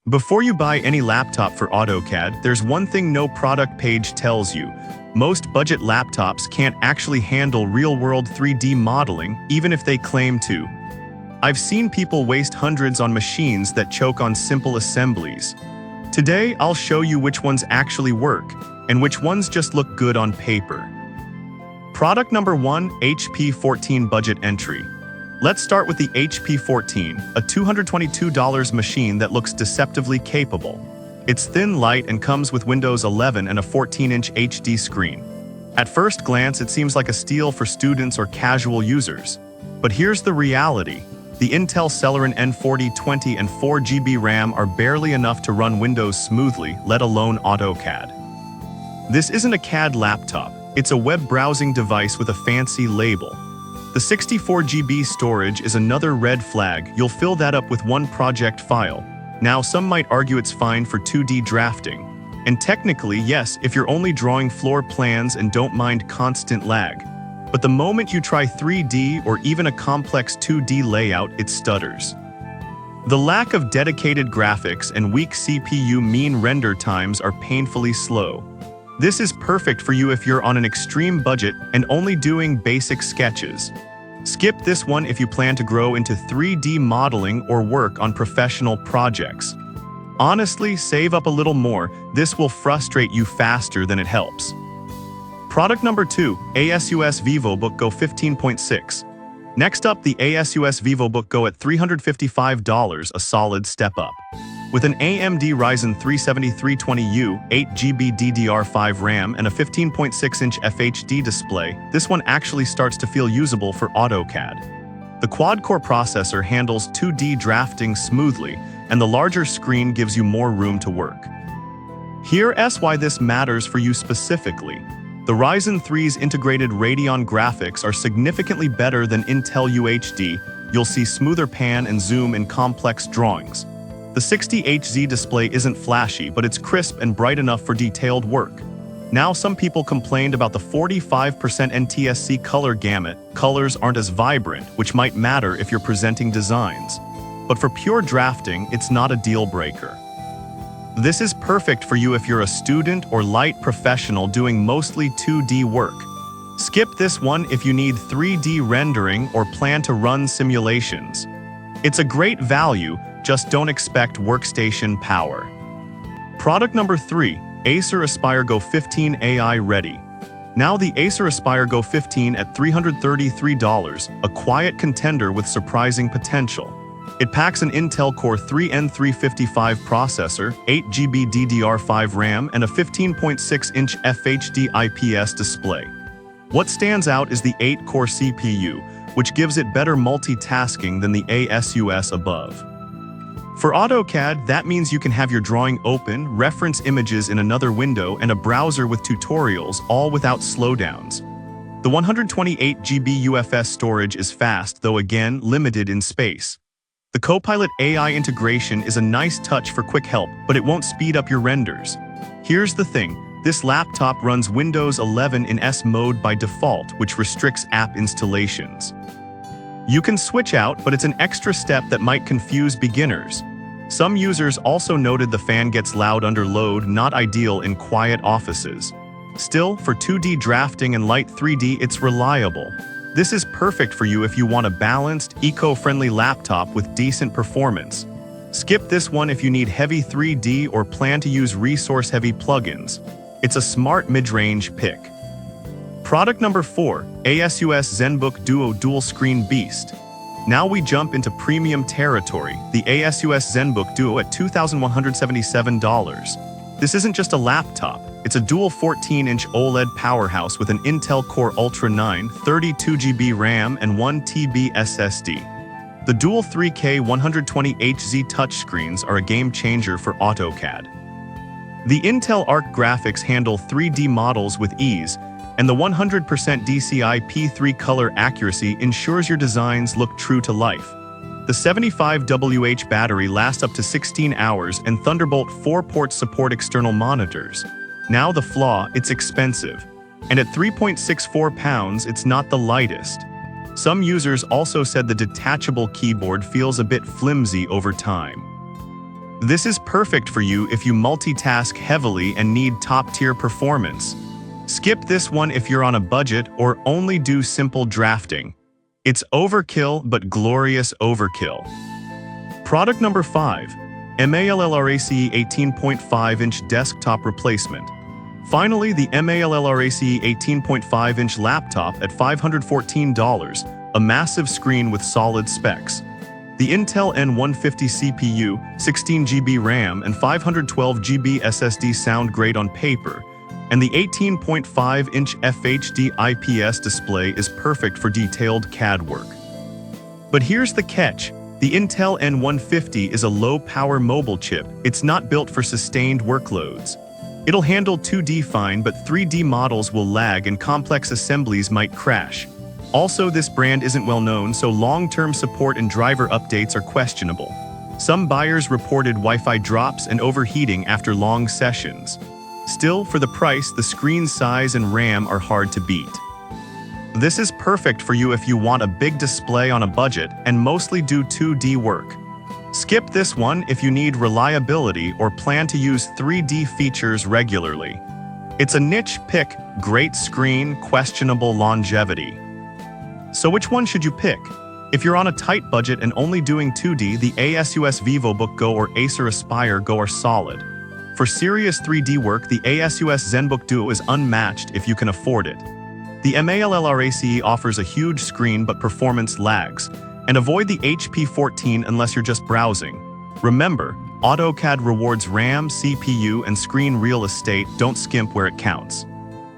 Before you buy any laptop for Autocad, there's one thing no product page tells you. Most budget laptops can't actually handle real-world 3D modeling, even if they claim to. I've seen people waste hundreds on machines that choke on simple assemblies. Today, I'll show you which ones actually work, and which ones just look good on paper. Product number 1, HP 14 Budget Entry. Let's start with the HP 14, a $222 machine that looks deceptively capable. It's thin, light, and comes with Windows 11 and a 14-inch HD screen. At first glance, it seems like a steal for students or casual users. But here's the reality. The Intel Celeron N4020 and 4GB RAM are barely enough to run Windows smoothly, let alone AutoCAD. This isn't a CAD laptop. It's a web browsing device with a fancy label. The 64GB storage is another red flag. You'll fill that up with one project file. Now, some might argue it's fine for 2D drafting. And technically, yes, if you're only drawing floor plans and don't mind constant lag. But the moment you try 3D or even a complex 2D layout, it stutters. The lack of dedicated graphics and weak CPU mean render times are painfully slow. This is perfect for you if you're on an extreme budget and only doing basic sketches. Skip this one if you plan to grow into 3D modeling or work on professional projects. Honestly, save up a little more. This will frustrate you faster than it helps. Product number 2, ASUS VivoBook Go 15.6. Next up, the ASUS VivoBook Go at $355, a solid step up. With an AMD Ryzen 3 7320U, 8GB DDR5 RAM, and a 15.6-inch FHD display, this one actually starts to feel usable for AutoCAD. The quad-core processor handles 2D drafting smoothly, and the larger screen gives you more room to work. Here's why this matters for you specifically. The Ryzen 3's integrated Radeon graphics are significantly better than Intel UHD. You'll see smoother pan and zoom in complex drawings. The 60Hz display isn't flashy, but it's crisp and bright enough for detailed work. Now, some people complained about the 45% NTSC color gamut. Colors aren't as vibrant, which might matter if you're presenting designs. But for pure drafting, it's not a deal breaker. This is perfect for you if you're a student or light professional doing mostly 2D work. Skip this one if you need 3D rendering or plan to run simulations. It's a great value, just don't expect workstation power. Product number 3, Acer Aspire Go 15 AI Ready. Now the Acer Aspire Go 15 at $333, a quiet contender with surprising potential. It packs an Intel Core 3 N355 processor, 8GB DDR5 RAM, and a 15.6-inch FHD IPS display. What stands out is the 8-core CPU, which gives it better multitasking than the ASUS above. For AutoCAD, that means you can have your drawing open, reference images in another window, and a browser with tutorials, all without slowdowns. The 128GB UFS storage is fast, though again, limited in space. The Copilot AI integration is a nice touch for quick help, but it won't speed up your renders. Here's the thing, this laptop runs Windows 11 in S mode by default, which restricts app installations. You can switch out, but it's an extra step that might confuse beginners. Some users also noted the fan gets loud under load, not ideal in quiet offices. Still, for 2D drafting and light 3D, it's reliable. This is perfect for you if you want a balanced, eco-friendly laptop with decent performance. Skip this one if you need heavy 3D or plan to use resource-heavy plugins. It's a smart mid-range pick. Product number 4, ASUS ZenBook Duo Dual Screen Beast. Now we jump into premium territory, the ASUS ZenBook Duo at $2,177. This isn't just a laptop, it's a dual 14-inch OLED powerhouse with an Intel Core Ultra 9, 32GB RAM, and 1TB SSD. The dual 3K 120Hz touchscreens are a game changer for AutoCAD. The Intel Arc graphics handle 3D models with ease, and the 100% DCI P3 color accuracy ensures your designs look true to life. The 75WH battery lasts up to 16 hours and Thunderbolt 4 ports support external monitors. Now the flaw, it's expensive. And at 3.64 pounds, it's not the lightest. Some users also said the detachable keyboard feels a bit flimsy over time. This is perfect for you if you multitask heavily and need top-tier performance. Skip this one if you're on a budget or only do simple drafting. It's overkill, but glorious overkill. Product number 5. MALLRACE 18.5-inch desktop replacement. Finally, the MALLRACE 18.5-inch laptop at $514, a massive screen with solid specs. The Intel N150 CPU, 16GB RAM, and 512GB SSD sound great on paper, and the 18.5-inch FHD IPS display is perfect for detailed CAD work. But here's the catch. The Intel N150 is a low-power mobile chip. It's not built for sustained workloads. It'll handle 2D fine, but 3D models will lag and complex assemblies might crash. Also, this brand isn't well known, so long-term support and driver updates are questionable. Some buyers reported Wi-Fi drops and overheating after long sessions. Still, for the price, the screen size and RAM are hard to beat. This is perfect for you if you want a big display on a budget and mostly do 2D work. Skip this one if you need reliability or plan to use 3D features regularly. It's a niche pick, great screen, questionable longevity. So which one should you pick? If you're on a tight budget and only doing 2D, the ASUS VivoBook Go or Acer Aspire Go are solid. For serious 3D work, the ASUS ZenBook Duo is unmatched if you can afford it. The MALLRACE offers a huge screen but performance lags, and avoid the HP14 unless you're just browsing. Remember, AutoCAD rewards RAM, CPU, and screen real estate. Don't skimp where it counts.